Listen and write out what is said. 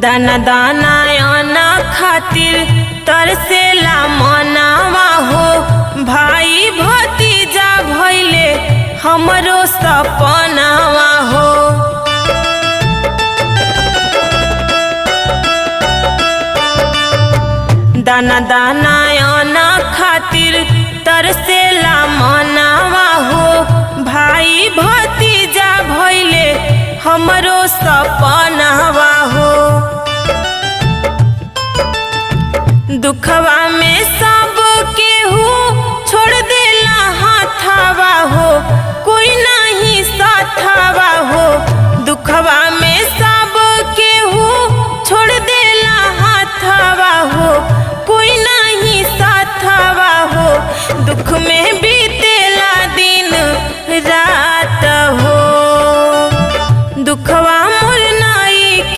दाना दाना आना खातिर तरसेला मनावा हो। भाई भतीजा भइले हमरो सपनावा हो। दाना दाना आना खातिर तरसेला मनावा हो। भाई भतीजा भइले हमरो सपनावा